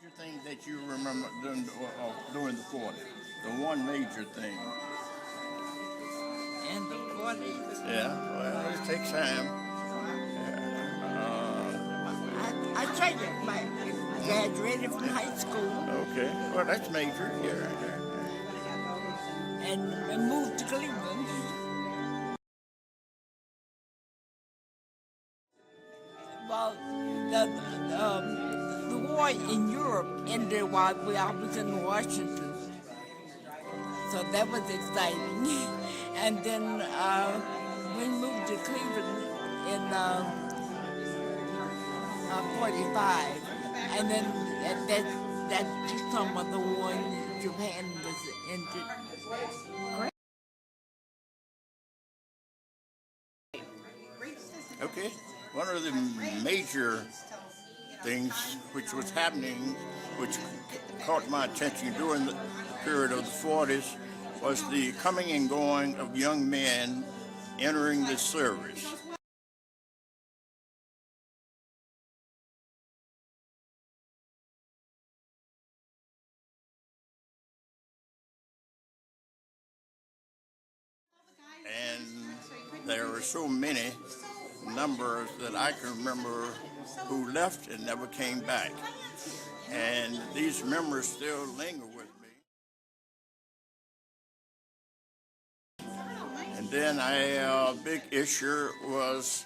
major thing that you remember during the 40s? The one major thing. In the 40s? Yeah, well, it takes time. I graduated from high school. Okay, well, that's major. Yeah. And moved to Cleveland. Well, the war in Europe ended while I was in Washington. So that was exciting. And then we moved to Cleveland in 45. And then that's just some of the war in Japan was ended. Okay, one of the major things which was happening, which caught my attention during the period of the 40s, was the coming and going of young men entering the service. And there were so many numbers that I can remember who left and never came back. And these memories still linger with me. And then a big issue was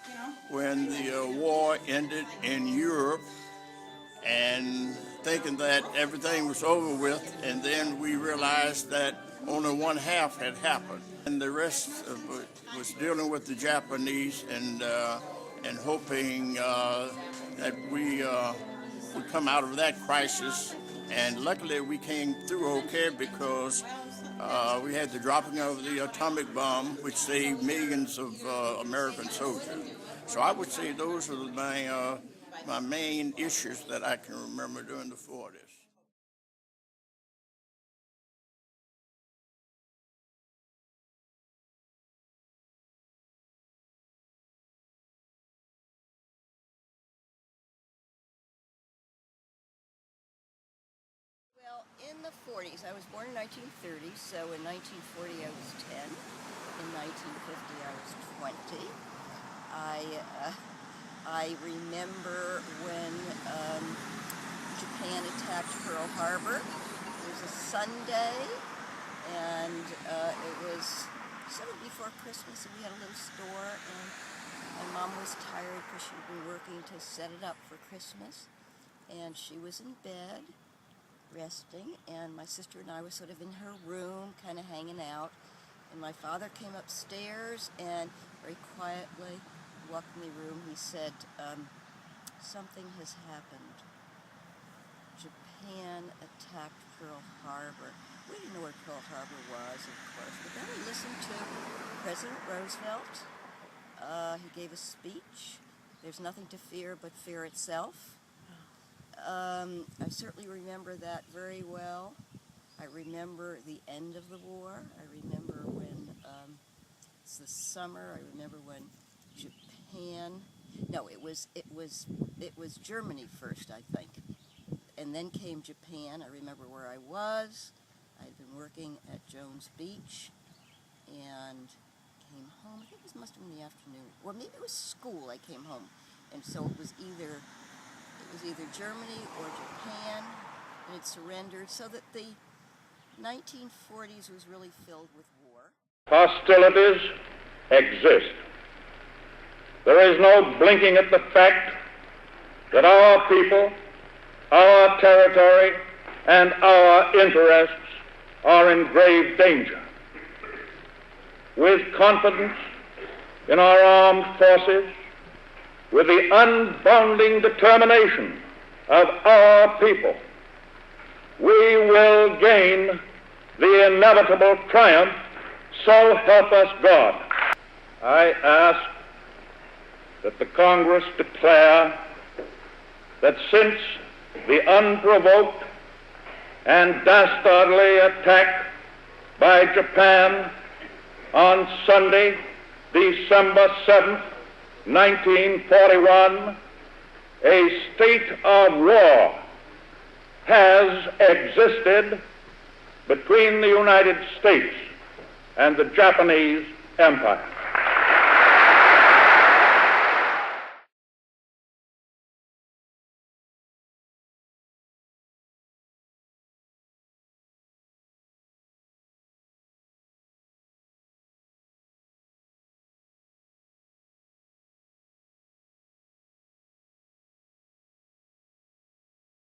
when the war ended in Europe, and thinking that everything was over with, and then we realized that only one half had happened. And the rest was dealing with the Japanese and hoping that we would come out of that crisis. And luckily we came through okay, because we had the dropping of the atomic bomb, which saved millions of American soldiers. So I would say those are my main issues that I can remember during the 40s. Well, in the 40s, I was born in 1930, so in 1940 I was 10. In 1950 I was 20. I remember when Japan attacked Pearl Harbor. It was a Sunday, and it was sort of before Christmas, and we had a little store, and my mom was tired because she'd been working to set it up for Christmas, and she was in bed resting, and my sister and I were sort of in her room, kind of hanging out, and my father came upstairs and very quietly walked in the room. He said, something has happened. Japan attacked Pearl Harbor. We didn't know where Pearl Harbor was, of course, but then we listened to President Roosevelt. He gave a speech. There's nothing to fear but fear itself. I certainly remember that very well. I remember the end of the war. I remember when it's the summer. I remember when Japan. No, it was Germany first, I think, and then came Japan. I remember where I was. I had been working at Jones Beach, and came home. I think it must have been in the afternoon, or maybe it was school. I came home, and so it was either Germany or Japan, and it surrendered, so that the 1940s was really filled with war. Hostilities exist. There is no blinking at the fact that our people, our territory, and our interests are in grave danger. With confidence in our armed forces, with the unbounding determination of our people, we will gain the inevitable triumph, so help us God. I ask that the Congress declare that since the unprovoked and dastardly attack by Japan on Sunday, December 7th, 1941, a state of war has existed between the United States and the Japanese Empire.